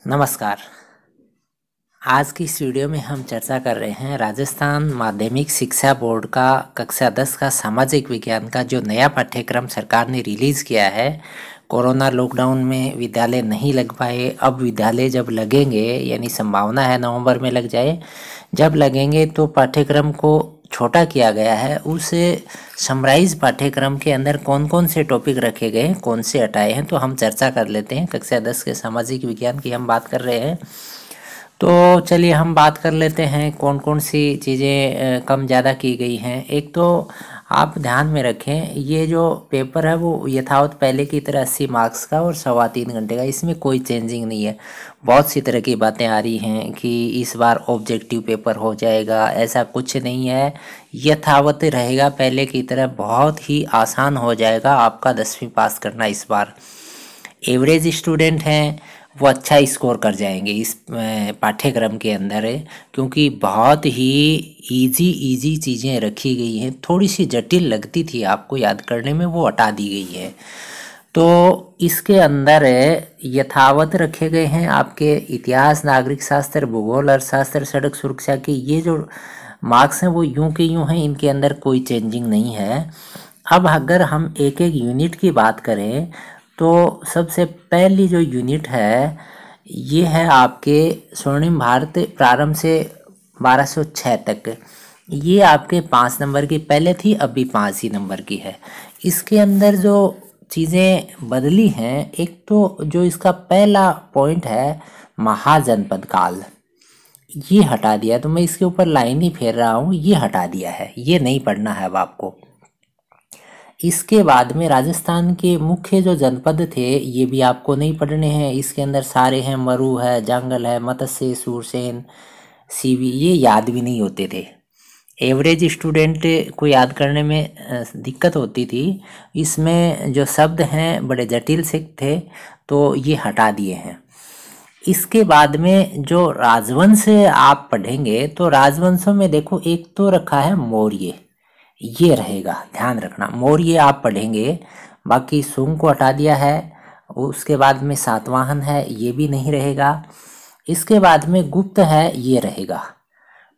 नमस्कार। आज की इस वीडियो में हम चर्चा कर रहे हैं राजस्थान माध्यमिक शिक्षा बोर्ड का कक्षा 10 का सामाजिक विज्ञान का जो नया पाठ्यक्रम सरकार ने रिलीज़ किया है। कोरोना लॉकडाउन में विद्यालय नहीं लग पाए, अब विद्यालय जब लगेंगे यानी संभावना है नवंबर में लग जाए। जब लगेंगे तो पाठ्यक्रम को छोटा किया गया है। उस समराइज पाठ्यक्रम के अंदर कौन कौन से टॉपिक रखे गए हैं, कौन से हटाए हैं, तो हम चर्चा कर लेते हैं। कक्षा 10 के सामाजिक विज्ञान की हम बात कर रहे हैं, तो चलिए हम बात कर लेते हैं कौन कौन सी चीज़ें कम ज़्यादा की गई हैं। एक तो आप ध्यान में रखें, ये जो पेपर है वो यथावत पहले की तरह 80 मार्क्स का और 3.25 घंटे का, इसमें कोई चेंजिंग नहीं है। बहुत सी तरह की बातें आ रही हैं कि इस बार ऑब्जेक्टिव पेपर हो जाएगा, ऐसा कुछ नहीं है। यथावत रहेगा पहले की तरह, बहुत ही आसान हो जाएगा आपका 10वीं पास करना इस बार। एवरेज स्टूडेंट हैं वो अच्छा स्कोर कर जाएंगे इस पाठ्यक्रम के अंदर, क्योंकि बहुत ही इजी चीज़ें रखी गई हैं। थोड़ी सी जटिल लगती थी आपको याद करने में, वो हटा दी गई है। तो इसके अंदर यथावत रखे गए हैं आपके इतिहास, नागरिक शास्त्र, भूगोल, अर्थशास्त्र, सड़क सुरक्षा के ये जो मार्क्स हैं वो यूं के यूं हैं, इनके अंदर कोई चेंजिंग नहीं है। अब अगर हम एक एक यूनिट की बात करें तो सबसे पहली जो यूनिट है ये है आपके स्वर्णिम भारत प्रारंभ से 1206 तक। ये आपके 5 नंबर की पहले थी, अभी 5 ही नंबर की है। इसके अंदर जो चीज़ें बदली हैं, एक तो जो इसका पहला पॉइंट है महाजनपद काल, ये हटा दिया। तो मैं इसके ऊपर लाइन ही फेर रहा हूँ, ये हटा दिया है, ये नहीं पढ़ना है अब आपको। इसके बाद में राजस्थान के मुख्य जो जनपद थे ये भी आपको नहीं पढ़ने हैं। इसके अंदर सारे हैं, मरु है, जांगल है, मत्स्य, सूरसेन, सीवी, ये याद भी नहीं होते थे। एवरेज स्टूडेंट को याद करने में दिक्कत होती थी। इसमें जो शब्द हैं बड़े जटिल से थे, तो ये हटा दिए हैं। इसके बाद में जो राजवंश आप पढ़ेंगे तो राजवंशों में देखो, एक तो रखा है मौर्य, ये रहेगा, ध्यान रखना मौर्य आप पढ़ेंगे। बाकी सुंग को हटा दिया है। उसके बाद में सातवाहन है, ये भी नहीं रहेगा। इसके बाद में गुप्त है, ये रहेगा,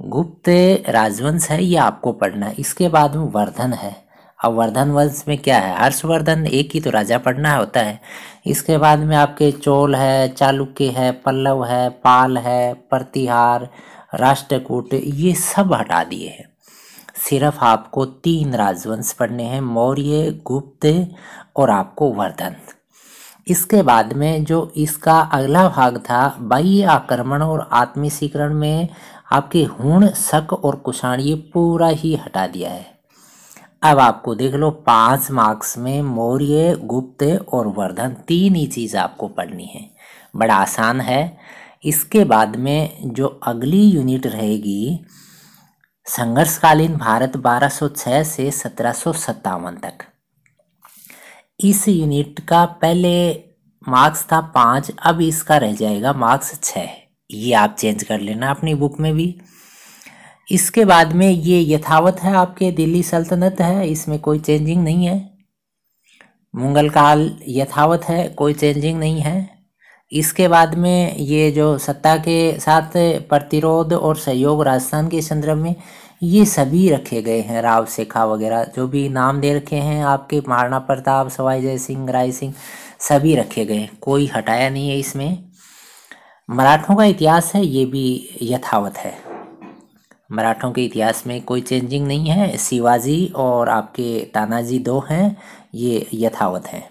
गुप्त राजवंश है, ये आपको पढ़ना है। इसके बाद में वर्धन है। अब वर्धन वंश में क्या है, हर्षवर्धन, एक ही तो राजा पढ़ना होता है। इसके बाद में आपके चोल है, चालुक्य है, पल्लव है, पाल है, प्रतिहार, राष्ट्रकूट, ये सब हटा दिए हैं। सिर्फ आपको 3 राजवंश पढ़ने हैं, मौर्य, गुप्त और आपको वर्धन। इसके बाद में जो इसका अगला भाग था बाह्य आक्रमण और आत्मीसीकरण में, आपके हुण, शक और कुषाण, ये पूरा ही हटा दिया है। अब आपको देख लो 5 मार्क्स में मौर्य, गुप्त और वर्धन, 3 ही चीज़ आपको पढ़नी है, बड़ा आसान है। इसके बाद में जो अगली यूनिट रहेगी संघर्षकालीन भारत 1206 से 1757 तक। इस यूनिट का पहले मार्क्स था 5, अब इसका रह जाएगा मार्क्स 6, ये आप चेंज कर लेना अपनी बुक में भी। इसके बाद में ये यथावत है, आपके दिल्ली सल्तनत है, इसमें कोई चेंजिंग नहीं है। मुगल काल यथावत है, कोई चेंजिंग नहीं है। इसके बाद में ये जो सत्ता के साथ प्रतिरोध और सहयोग राजस्थान के संदर्भ में, ये सभी रखे गए हैं। राव शेखा वगैरह जो भी नाम दे रखे हैं आपके, महाराणा प्रताप, सवाई जय सिंह, राय सिंह, सभी रखे गए, कोई हटाया नहीं है इसमें। मराठों का इतिहास है, ये भी यथावत है, मराठों के इतिहास में कोई चेंजिंग नहीं है। शिवाजी और आपके तानाजी 2 हैं, ये यथावत हैं।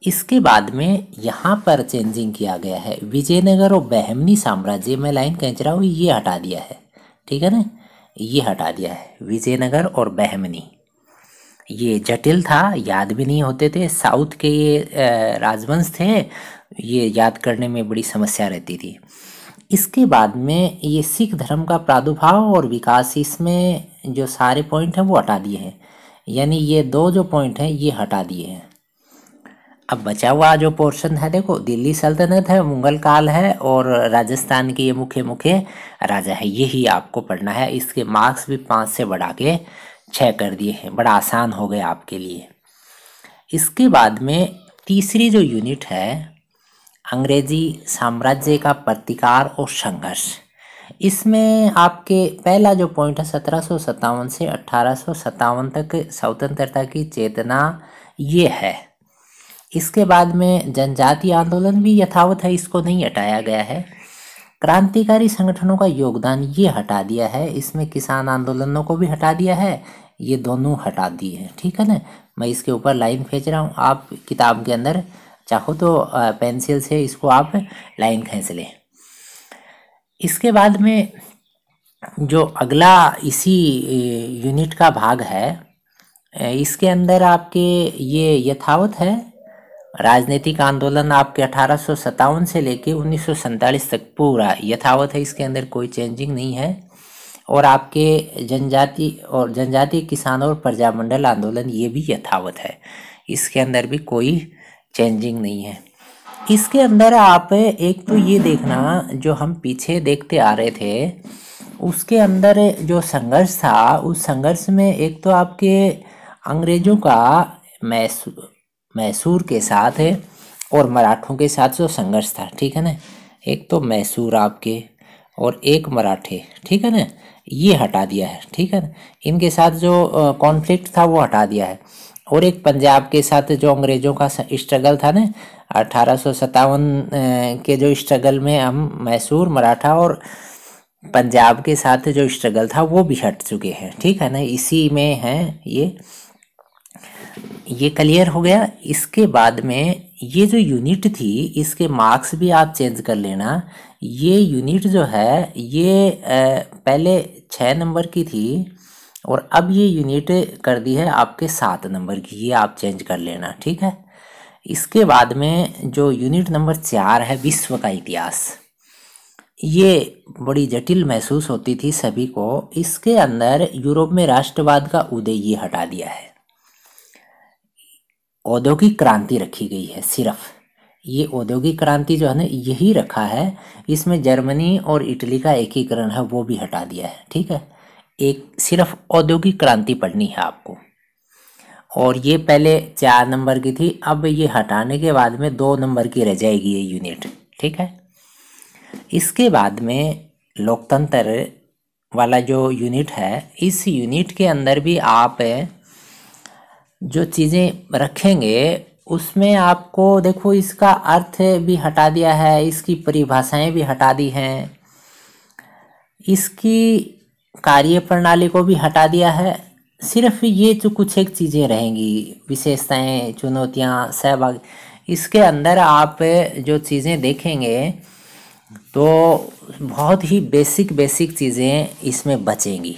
इसके बाद में यहाँ पर चेंजिंग किया गया है, विजयनगर और बहमनी साम्राज्य, में लाइन खींच रहा हूँ, ये हटा दिया है, ठीक है ना, ये हटा दिया है। विजयनगर और बहमनी ये जटिल था, याद भी नहीं होते थे। साउथ के ये राजवंश थे, ये याद करने में बड़ी समस्या रहती थी। इसके बाद में ये सिख धर्म का प्रादुर्भाव और विकास, इसमें जो सारे पॉइंट हैं वो हटा दिए हैं, यानी ये 2 जो पॉइंट हैं ये हटा दिए हैं। अब बचा हुआ जो पोर्शन है देखो, दिल्ली सल्तनत है, मुगल काल है और राजस्थान के ये मुख्य मुख्य राजा है, यही आपको पढ़ना है। इसके मार्क्स भी 5 से बढ़ा के 6 कर दिए हैं, बड़ा आसान हो गया आपके लिए। इसके बाद में तीसरी जो यूनिट है अंग्रेजी साम्राज्य का प्रतिकार और संघर्ष। इसमें आपके पहला जो पॉइंट है 1757 से 1857 तक स्वतंत्रता की चेतना, ये है। इसके बाद में जनजातीय आंदोलन भी यथावत है, इसको नहीं हटाया गया है। क्रांतिकारी संगठनों का योगदान ये हटा दिया है। इसमें किसान आंदोलनों को भी हटा दिया है, ये दोनों हटा दिए हैं, ठीक है ना। मैं इसके ऊपर लाइन खींच रहा हूँ, आप किताब के अंदर चाहो तो पेंसिल से इसको आप लाइन खींच लें। इसके बाद में जो अगला इसी यूनिट का भाग है, इसके अंदर आपके ये यथावत है। राजनीतिक आंदोलन आपके 1857 से लेके 1947 तक पूरा यथावत है, इसके अंदर कोई चेंजिंग नहीं है। और आपके जनजाति किसान और प्रजामंडल आंदोलन ये भी यथावत है, इसके अंदर भी कोई चेंजिंग नहीं है। इसके अंदर आप एक तो ये देखना, जो हम पीछे देखते आ रहे थे उसके अंदर जो संघर्ष था, उस संघर्ष में एक तो आपके अंग्रेजों का मैसूर के साथ और मराठों के साथ जो संघर्ष था, ठीक है ना। एक तो मैसूर आपके और एक मराठे, ठीक है ना, ये हटा दिया है, ठीक है ना। इनके साथ जो कॉन्फ्लिक्ट था वो हटा दिया है। और एक पंजाब के साथ जो अंग्रेजों का स्ट्रगल था ना 1857 के जो स्ट्रगल में हम मैसूर, मराठा और पंजाब के साथ जो स्ट्रगल था वो भी हट चुके हैं, ठीक है ना। इसी में है ये क्लियर हो गया। इसके बाद में ये जो यूनिट थी इसके मार्क्स भी आप चेंज कर लेना। ये यूनिट जो है ये पहले 6 नंबर की थी और अब ये यूनिट कर दी है आपके 7 नंबर की, ये आप चेंज कर लेना, ठीक है। इसके बाद में जो यूनिट नंबर 4 है विश्व का इतिहास, ये बड़ी जटिल महसूस होती थी सभी को। इसके अंदर यूरोप में राष्ट्रवाद का उदय ये हटा दिया है। औद्योगिक क्रांति रखी गई है, सिर्फ ये औद्योगिक क्रांति जो है ना यही रखा है। इसमें जर्मनी और इटली का एकीकरण है वो भी हटा दिया है, ठीक है। एक सिर्फ औद्योगिक क्रांति पढ़नी है आपको। और ये पहले 4 नंबर की थी, अब ये हटाने के बाद में 2 नंबर की रह जाएगी ये यूनिट, ठीक है। इसके बाद में लोकतंत्र वाला जो यूनिट है, इस यूनिट के अंदर भी आप जो चीज़ें रखेंगे उसमें आपको देखो इसका अर्थ भी हटा दिया है, इसकी परिभाषाएं भी हटा दी हैं, इसकी कार्य प्रणाली को भी हटा दिया है। सिर्फ ये जो कुछ एक चीज़ें रहेंगी, विशेषताएं, चुनौतियां, सहभाग, इसके अंदर आप जो चीज़ें देखेंगे तो बहुत ही बेसिक चीज़ें इसमें बचेंगी।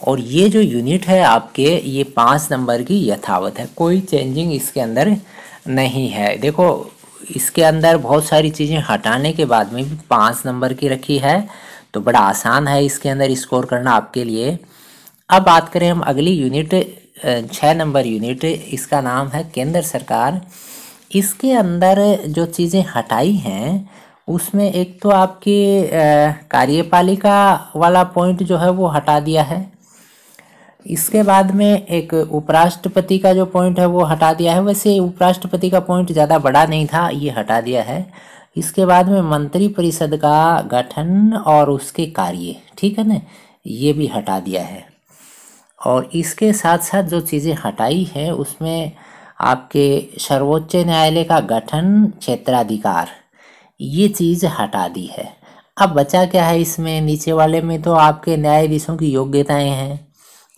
और ये जो यूनिट है आपके ये 5 नंबर की यथावत है, कोई चेंजिंग इसके अंदर नहीं है। देखो इसके अंदर बहुत सारी चीज़ें हटाने के बाद में भी 5 नंबर की रखी है, तो बड़ा आसान है इसके अंदर स्कोर करना आपके लिए। अब बात करें हम अगली यूनिट 6 नंबर यूनिट, इसका नाम है केंद्र सरकार। इसके अंदर जो चीज़ें हटाई हैं उसमें एक तो आपकी कार्यपालिका वाला पॉइंट जो है वो हटा दिया है। इसके बाद में एक उपराष्ट्रपति का जो पॉइंट है वो हटा दिया है। वैसे उपराष्ट्रपति का पॉइंट ज़्यादा बड़ा नहीं था, ये हटा दिया है। इसके बाद में मंत्री परिषद का गठन और उसके कार्य, ठीक है ना, ये भी हटा दिया है। और इसके साथ साथ जो चीज़ें हटाई हैं उसमें आपके सर्वोच्च न्यायालय का गठन, क्षेत्राधिकार, ये चीज़ हटा दी है। अब बचा क्या है इसमें, नीचे वाले में तो आपके न्यायाधीशों की योग्यताएं हैं,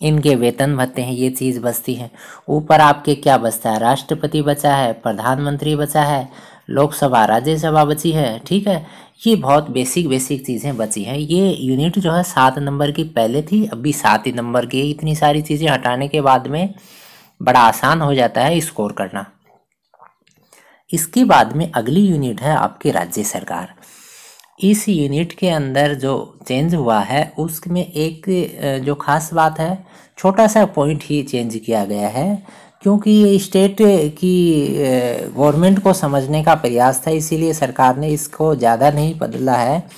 इनके वेतन भत्ते हैं, ये चीज़ बचती है। यूपर आपके क्या बचता है, राष्ट्रपति बचा है, प्रधानमंत्री बचा है, लोकसभा राज्यसभा बची है, ठीक है। ये बहुत बेसिक चीज़ें बची हैं। ये यूनिट जो है 7 नंबर की पहले थी, अभी 7 ही नंबर की। इतनी सारी चीज़ें हटाने के बाद में बड़ा आसान हो जाता है स्कोर करना। इसके बाद में अगली यूनिट है आपकी राज्य सरकार। इस यूनिट के अंदर जो चेंज हुआ है उसमें एक जो खास बात है, छोटा सा पॉइंट ही चेंज किया गया है, क्योंकि ये स्टेट की गवर्नमेंट को समझने का प्रयास था, इसीलिए सरकार ने इसको ज़्यादा नहीं बदला है।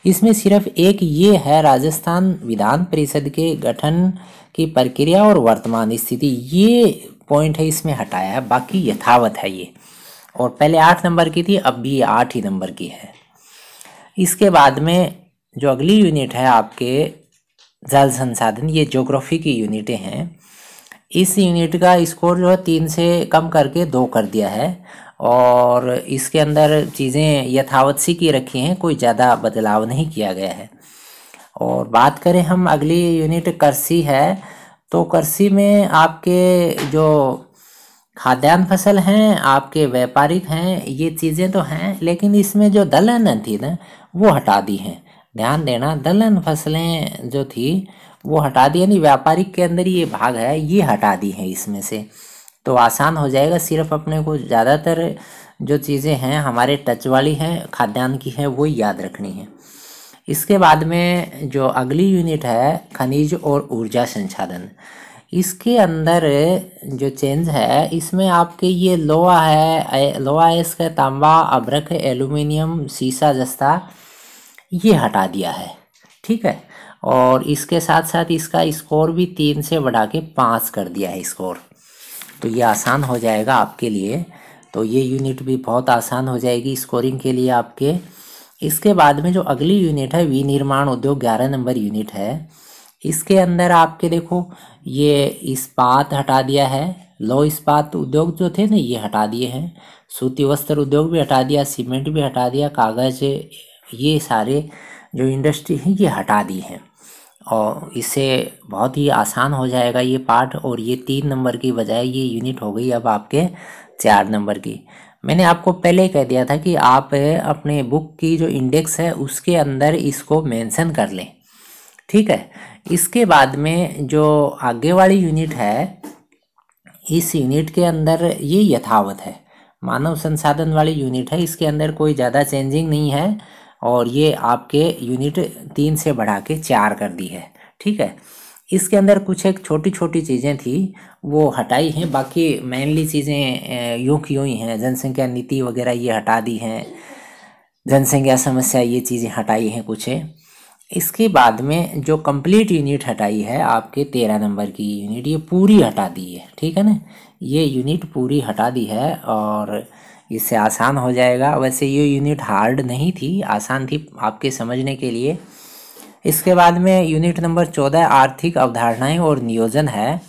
इसमें सिर्फ एक ये है, राजस्थान विधान परिषद के गठन की प्रक्रिया और वर्तमान स्थिति, ये पॉइंट है इसमें हटाया है, बाकी यथावत है ये। और पहले 8 नंबर की थी, अब भी 8 ही नंबर की है। इसके बाद में जो अगली यूनिट है आपके जल संसाधन, ये ज्योग्राफी की यूनिटें हैं। इस यूनिट का स्कोर जो है 3 से कम करके 2 कर दिया है और इसके अंदर चीज़ें यथावत सी की रखी हैं, कोई ज़्यादा बदलाव नहीं किया गया है। और बात करें हम अगली यूनिट कृषि है, तो कृषि में आपके जो खाद्यान्न फसल हैं, आपके व्यापारिक हैं, ये चीज़ें तो हैं, लेकिन इसमें जो दलहन थी ना वो हटा दी हैं। ध्यान देना, दलहन फसलें जो थी वो हटा दी, यानी व्यापारिक के अंदर ये भाग है ये हटा दी हैं इसमें से, तो आसान हो जाएगा। सिर्फ अपने को ज़्यादातर जो चीज़ें हैं हमारे टच वाली हैं खाद्यान्न की है वो याद रखनी है। इसके बाद में जो अगली यूनिट है खनिज और ऊर्जा संसाधन, इसके अंदर जो चेंज है इसमें आपके ये लोहा है, लोहा इसका तांबा, अभ्रक, एल्यूमिनियम, सीसा जस्ता ये हटा दिया है, ठीक है। और इसके साथ साथ इसका स्कोर भी 3 से बढ़ा के 5 कर दिया है स्कोर, तो ये आसान हो जाएगा आपके लिए। तो ये यूनिट भी बहुत आसान हो जाएगी स्कोरिंग के लिए आपके। इसके बाद में जो अगली यूनिट है विनिर्माण उद्योग 11 नंबर यूनिट है। इसके अंदर आपके देखो ये इस्पात हटा दिया है, लौह इस्पात उद्योग जो थे ना ये हटा दिए हैं, सूती वस्त्र उद्योग भी हटा दिया, सीमेंट भी हटा दिया, कागज़, ये सारे जो इंडस्ट्री हैं ये हटा दी हैं और इससे बहुत ही आसान हो जाएगा ये पार्ट। और ये 3 नंबर की बजाय ये यूनिट हो गई अब आपके 4 नंबर की। मैंने आपको पहले कह दिया था कि आप अपने बुक की जो इंडेक्स है उसके अंदर इसको मेंशन कर लें, ठीक है। इसके बाद में जो आगे वाली यूनिट है, इस यूनिट के अंदर ये यथावत है, मानव संसाधन वाली यूनिट है, इसके अंदर कोई ज़्यादा चेंजिंग नहीं है और ये आपके यूनिट 3 से बढ़ा के 4 कर दी है, ठीक है। इसके अंदर कुछ एक छोटी छोटी चीज़ें थी वो हटाई हैं, बाकी मेनली चीज़ें यूँ की यूँ ही हैं। जनसंख्या नीति वगैरह ये हटा दी हैं, जनसंख्या समस्या ये चीज़ें हटाई हैं कुछ। इसके बाद में जो कंप्लीट यूनिट हटाई है आपके 13 नंबर की यूनिट, ये पूरी हटा दी है, ठीक है ना, ये यूनिट पूरी हटा दी है और इससे आसान हो जाएगा। वैसे ये यूनिट हार्ड नहीं थी, आसान थी आपके समझने के लिए। इसके बाद में यूनिट नंबर 14 आर्थिक अवधारणाएं और नियोजन है।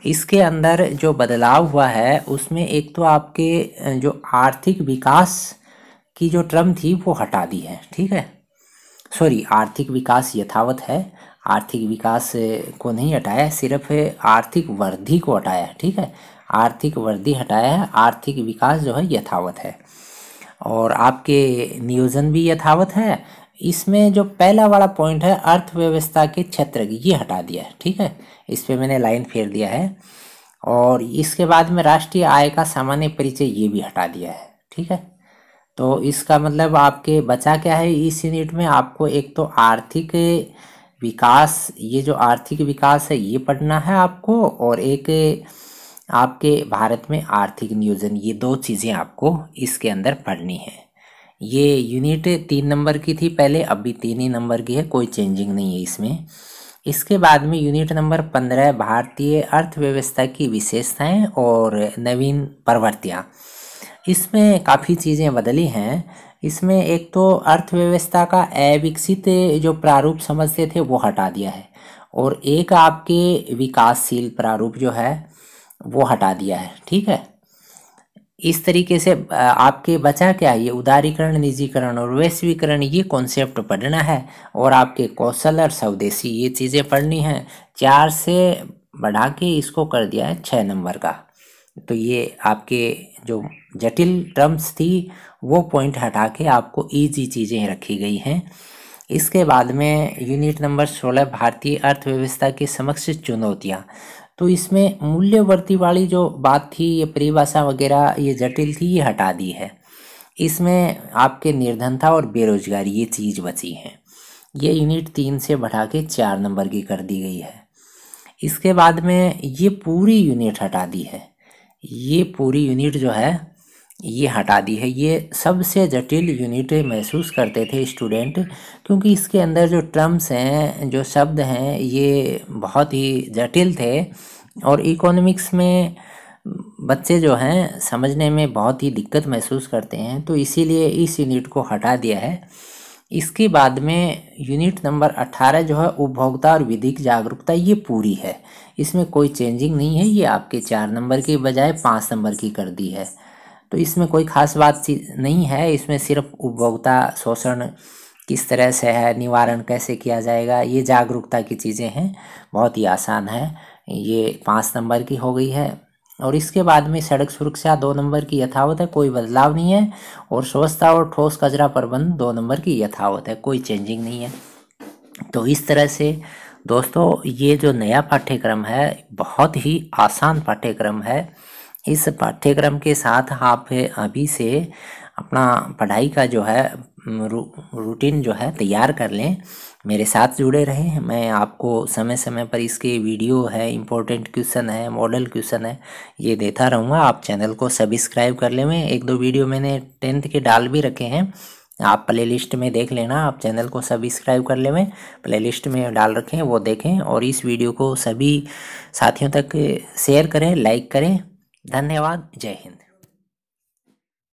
इसके अंदर जो बदलाव हुआ है उसमें एक तो आपके जो आर्थिक विकास की जो टर्म थी वो हटा दी है, ठीक है। सॉरी, आर्थिक विकास यथावत है, आर्थिक विकास को नहीं हटाया, सिर्फ आर्थिक वृद्धि को हटाया है, ठीक है। आर्थिक वृद्धि हटाया है, आर्थिक विकास जो है यथावत है। और आपके नियोजन भी यथावत है। इसमें जो पहला वाला पॉइंट है अर्थव्यवस्था के क्षेत्र की, ये हटा दिया है, ठीक है, इस पे मैंने लाइन फेर दिया है। और इसके बाद में राष्ट्रीय आय का सामान्य परिचय ये भी हटा दिया है, ठीक है। तो इसका मतलब आपके बचा क्या है इस यूनिट में, आपको एक तो आर्थिक विकास, ये जो आर्थिक विकास है ये पढ़ना है आपको, और एक आपके भारत में आर्थिक नियोजन, ये 2 चीज़ें आपको इसके अंदर पढ़नी है। ये यूनिट 3 नंबर की थी पहले, अब भी 3 ही नंबर की है, कोई चेंजिंग नहीं है इसमें। इसके बाद में यूनिट नंबर 15 भारतीय अर्थव्यवस्था की विशेषताएं और नवीन प्रवृत्तियाँ। इसमें काफ़ी चीज़ें बदली हैं। इसमें एक तो अर्थव्यवस्था का अविकसित जो प्रारूप समझते थे वो हटा दिया है, और एक आपके विकासशील प्रारूप जो है वो हटा दिया है, ठीक है। इस तरीके से आपके बचा क्या है, ये उदारीकरण, निजीकरण और वैश्वीकरण, ये कॉन्सेप्ट पढ़ना है, और आपके कौशल और स्वदेशी ये चीज़ें पढ़नी हैं। 4 से बढ़ा के इसको कर दिया है 6 नंबर का। तो ये आपके जो जटिल टर्म्स थी वो पॉइंट हटा के आपको इजी चीज़ें रखी गई हैं। इसके बाद में यूनिट नंबर 16 भारतीय अर्थव्यवस्था की समक्ष चुनौतियाँ। तो इसमें मूल्यवर्ती वाली जो बात थी, ये परिभाषा वगैरह ये जटिल थी, ये हटा दी है। इसमें आपके निर्धनता और बेरोजगारी ये चीज़ बची है। ये यूनिट 3 से बढ़ा के 4 नंबर की कर दी गई है। इसके बाद में ये पूरी यूनिट हटा दी है, ये पूरी यूनिट जो है ये हटा दी है। ये सबसे जटिल यूनिट महसूस करते थे स्टूडेंट, क्योंकि इसके अंदर जो टर्म्स हैं, जो शब्द हैं, ये बहुत ही जटिल थे। और इकोनॉमिक्स में बच्चे जो हैं समझने में बहुत ही दिक्कत महसूस करते हैं, तो इसीलिए इस यूनिट को हटा दिया है। इसके बाद में यूनिट नंबर 18 जो है उपभोक्ता और विधिक जागरूकता, ये पूरी है, इसमें कोई चेंजिंग नहीं है। ये आपके 4 नंबर की बजाय 5 नंबर की कर दी है, तो इसमें कोई खास बात नहीं है। इसमें सिर्फ उपभोक्ता शोषण किस तरह से है, निवारण कैसे किया जाएगा, ये जागरूकता की चीज़ें हैं, बहुत ही आसान है। ये 5 नंबर की हो गई है। और इसके बाद में सड़क सुरक्षा 2 नंबर की यथावत है, कोई बदलाव नहीं है। और स्वच्छता और ठोस कचरा प्रबंधन 2 नंबर की यथावत है, कोई चेंजिंग नहीं है। तो इस तरह से दोस्तों ये जो नया पाठ्यक्रम है बहुत ही आसान पाठ्यक्रम है। इस पाठ्यक्रम के साथ आप अभी से अपना पढ़ाई का जो है रूटीन जो है तैयार कर लें, मेरे साथ जुड़े रहें। मैं आपको समय समय पर इसके वीडियो है, इम्पोर्टेंट क्वेश्चन है, मॉडल क्वेश्चन है, ये देता रहूँगा। आप चैनल को सब्सक्राइब कर लें। मैं 1-2 वीडियो मैंने 10th के डाल भी रखे हैं, आप प्लेलिस्ट में देख लेना। आप चैनल को सब्सक्राइब कर लें, प्लेलिस्ट में डाल रखे हैं वो देखें। और इस वीडियो को सभी साथियों तक शेयर करें, लाइक करें। धन्यवाद। जय हिंद।